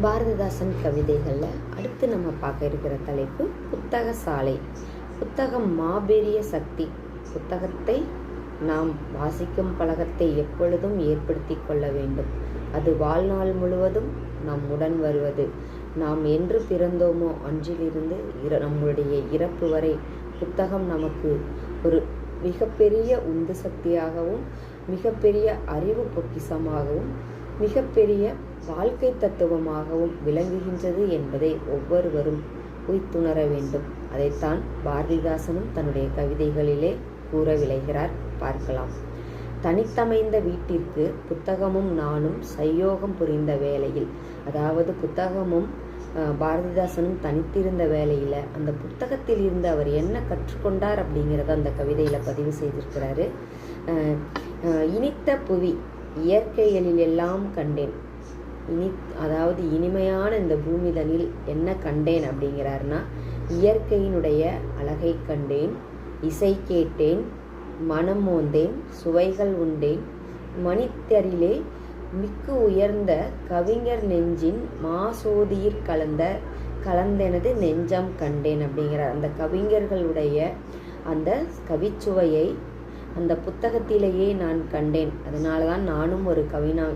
பாரதிதாசன் கவிதைகளில் அடுத்து நம்ம பார்க்க இருக்கிற தலைப்பு புத்தக சாலை. புத்தகம் மாபெரிய சக்தி. புத்தகத்தை நாம் வாசிக்கும் பழக்கத்தை எப்பொழுதும் ஏற்படுத்தி கொள்ள வேண்டும். அது வாழ்நாள் முழுவதும் நம்முடன் வருவது. நாம் என்று பிறந்தோமோ அன்றிலிருந்து நம்முடைய இறப்பு வரை புத்தகம் நமக்கு ஒரு மிகப்பெரிய உந்து சக்தியாகவும், மிகப்பெரிய அறிவு பொக்கிஷமாகவும், மிகப்பெரிய வாழ்க்கை தத்துவமாகவும் விளங்குகின்றது என்பதை ஒவ்வொருவரும் உய்த்துணர வேண்டும். அதைத்தான் பாரதிதாசனும் தன்னுடைய கவிதைகளிலே கூற விளைகிறார். பார்க்கலாம். தனித்தமைந்த வீட்டிற்கு புத்தகமும் நானும் சையோகம் புரிந்த வேளையில், அதாவது புத்தகமும் பாரதிதாசனும் தனித்திருந்த வேளையில் அந்த புத்தகத்தில் இருந்து அவர் என்ன கற்றுக்கொண்டார் அப்படிங்கிறத அந்த கவிதையில் பதிவு செய்திருக்கிறாரு. இனித்த புவி இயற்கைகளில் எல்லாம் கண்டேன். அதாவது இனிமையான இந்த பூமிதனில் என்ன கண்டேன் அப்படிங்கிறாருன்னா, இயற்கையினுடைய அழகை கண்டேன், இசை கேட்டேன், மனம் மோந்தேன், சுவைகள் உண்டேன், மனிதரிலே மிக்கு உயர்ந்த கவிஞர் நெஞ்சின் மாசோதியிற் கலந்தெனது நெஞ்சம் கண்டேன் அப்படிங்கிறார். அந்த கவிஞர்களுடைய அந்த கவிச்சுவையை அந்த புத்தகத்திலேயே நான் கண்டேன். அதனால தான் நானும் ஒரு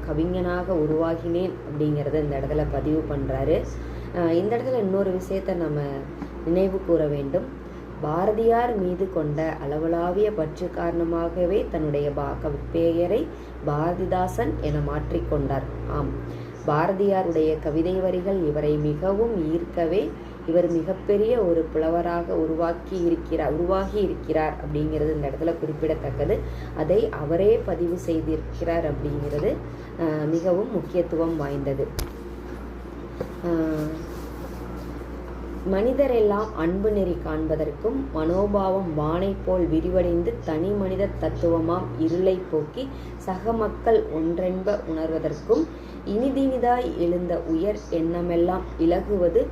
கவிஞனாக உருவாகினேன் அப்படிங்கிறத இந்த இடத்துல பதிவு பண்ணுறாரு. இந்த இடத்துல இன்னொரு விஷயத்தை நம்ம நினைவு கூற வேண்டும். பாரதியார் மீது கொண்ட அளவலாவிய பற்று காரணமாகவே தன்னுடைய பெயரை பாரதிதாசன் என மாற்றிக்கொண்டார். ஆம், பாரதியாருடைய கவிதை வரிகள் இவரை மிகவும் ஈர்க்கவே இவர் மிகப்பெரிய ஒரு புலவராக உருவாகி இருக்கிறார் அப்படிங்கிறது இந்த இடத்துல குறிப்பிடத்தக்கது. அதை அவரே பதிவு செய்திருக்கிறார் அப்படிங்கிறது மிகவும் முக்கியத்துவம் வாய்ந்தது. மனிதரெல்லாம் அன்பு நெறி காண்பதற்கும் மனோபாவம் வானை போல் விரிவடைந்து தனி மனித தத்துவமாம் இருளை போக்கி சக மக்கள் ஒன்றென்ப உணர்வதற்கும் இனிதினிதாய் எழுந்த உயர் எண்ணமெல்லாம் இலகுவது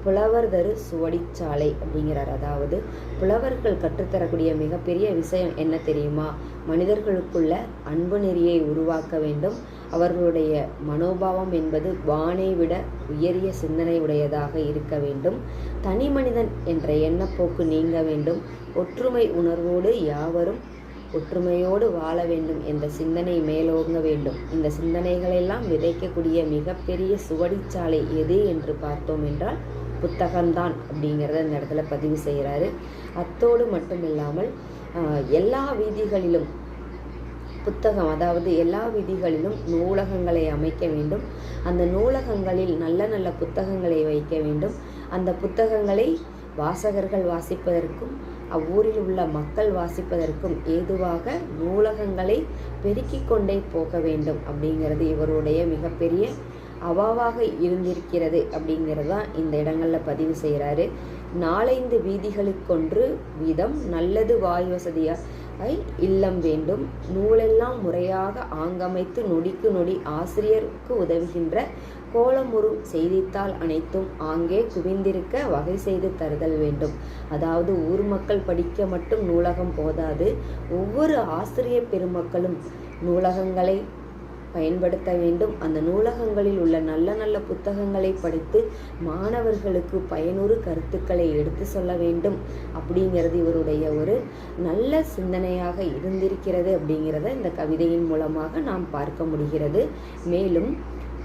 புலவர் தரு சுவடிச்சாலை அப்படிங்கிறார். அதாவது புலவர்கள் கற்றுத்தரக்கூடிய மிகப்பெரிய விஷயம் என்ன தெரியுமா? மனிதர்களுக்குள்ள அன்பு நெறியை உருவாக்க வேண்டும். அவர்களுடைய மனோபாவம் என்பது வானை விட உயரிய சிந்தனை உடையதாக இருக்க வேண்டும். தனி மனிதன் என்ற எண்ணப்போக்கு நீங்க வேண்டும். ஒற்றுமை உணர்வோடு யாவரும் ஒற்றுமையோடு வாழ வேண்டும் என்ற சிந்தனை மேலோங்க வேண்டும். இந்த சிந்தனைகளெல்லாம் விதைக்கக்கூடிய மிகப்பெரிய சுவடிச்சாலை எது என்று பார்த்தோம் என்றால் புத்தகம்தான் அப்படிங்கிறத இந்த இடத்துல பதிவு செய்கிறாரு. அத்தோடு மட்டும் இல்லாமல் எல்லா வீதிகளிலும் புத்தகம், அதாவது எல்லா வீதிகளிலும் நூலகங்களை அமைக்க வேண்டும். அந்த நூலகங்களில் நல்ல நல்ல புத்தகங்களை வைக்க வேண்டும். அந்த புத்தகங்களை வாசகர்கள் வாசிப்பதற்கும் அவ்வூரில் உள்ள மக்கள் வாசிப்பதற்கும் ஏதுவாக நூலகங்களை பெருக்கிக் கொண்டே போக வேண்டும் அப்படிங்கிறது இவருடைய மிகப்பெரிய அவாவாக இருந்திருக்கிறது அப்படிங்கிறதான் இந்த இடங்களில் பதிவு செய்கிறாரு. 4-5 வீதிகளுக்கொன்று வீதம் நல்லது வாய் வசதியாய் இல்லம் வேண்டும். நூலெல்லாம் முறையாக ஆங்கமைத்து நொடிக்கு நொடி ஆசிரியருக்கு உதவுகின்ற கோலமுறு செய்தித்தாள் அனைத்தும் ஆங்கே குவிந்திருக்க வகை செய்து தருதல் வேண்டும். அதாவது ஊர் மக்கள் படிக்க மட்டும் நூலகம் போதாது. ஒவ்வொரு ஆசிரியர் பெருமக்களும் நூலகங்களை பயன்படுத்த வேண்டும். அந்த நூலகங்களில் உள்ள நல்ல நல்ல புத்தகங்களை படித்து மாணவர்களுக்கு பயனுறு கருத்துக்களை எடுத்து சொல்ல வேண்டும் அப்படிங்கிறது இவருடைய ஒரு நல்ல சிந்தனையாக இருந்திருக்கிறது அப்படிங்கிறத இந்த கவிதையின் மூலமாக நாம் பார்க்க முடிகிறது. மேலும்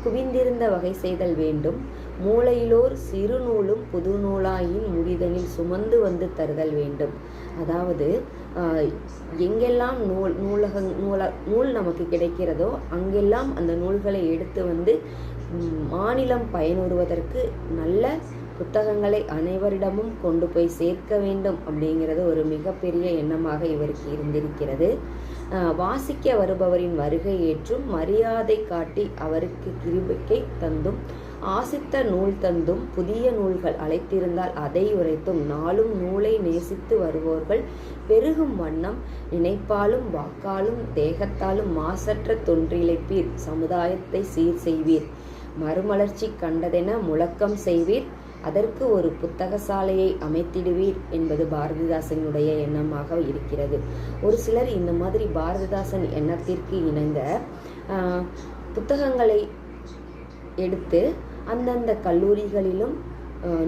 குவிந்திருந்த வகை செய்தல் வேண்டும். மூளையிலோர் சிறு நூலும் புது நூலாயின் முடிதனில் சுமந்து வந்து தருதல் வேண்டும். அதாவது எங்கெல்லாம் நூல் நமக்கு கிடைக்கிறதோ அங்கெல்லாம் அந்த நூல்களை எடுத்து வந்து மாநிலம் பயனுறுவதற்கு நல்ல புத்தகங்களை அனைவரிடமும் கொண்டு போய் சேர்க்க வேண்டும் அப்படிங்கிறது ஒரு மிகப்பெரிய எண்ணமாக இவருக்கு இருந்திருக்கிறது. வாசிக்க வருபவரின் வருகை ஏற்றும் மரியாதை காட்டி அவருக்கு கிருபையை தந்தும் ஆசித்த நூல் தந்தும் புதிய நூல்கள் அழைத்திருந்தால் அதை உரைத்தும் நாளும் நூலை நேசித்து வருவோர்கள் பெருகும் வண்ணம் நினைப்பாலும் வாக்காலும் தேகத்தாலும் மாசற்ற தொன்றிழைப்பீர். சமுதாயத்தை சீர் செய்வீர். மறுமலர்ச்சி கண்டதென முழக்கம் செய்வீர். அதற்கு ஒரு புத்தக சாலையை அமைத்திடுவீர் என்பது பாரதிதாசனுடைய எண்ணமாக இருக்கிறது. ஒரு சிலர் இந்த மாதிரி பாரதிதாசன் எண்ணத்திற்கு இணங்க புத்தகங்களை எடுத்து அந்தந்த கல்லூரிகளிலும்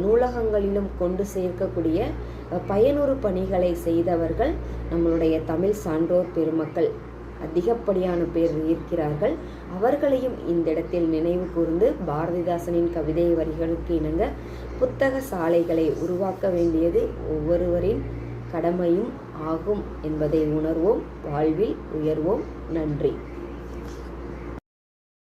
நூலகங்களிலும் கொண்டு சேர்க்கக்கூடிய பயனுறு பணிகளை செய்தவர்கள் நம்மளுடைய தமிழ் சான்றோர் பெருமக்கள் அதிகப்படியான பேர் இருக்கிறார்கள். அவர்களையும் இந்த இடத்தில் நினைவு கூர்ந்து பாரதிதாசனின் கவிதை வரிகளுக்கு இணங்க புத்தக சாலைகளை உருவாக்க வேண்டியது ஒவ்வொருவரின் கடமையும் ஆகும் என்பதை உணர்வோம். வாழ்வில் உயர்வோம். நன்றி.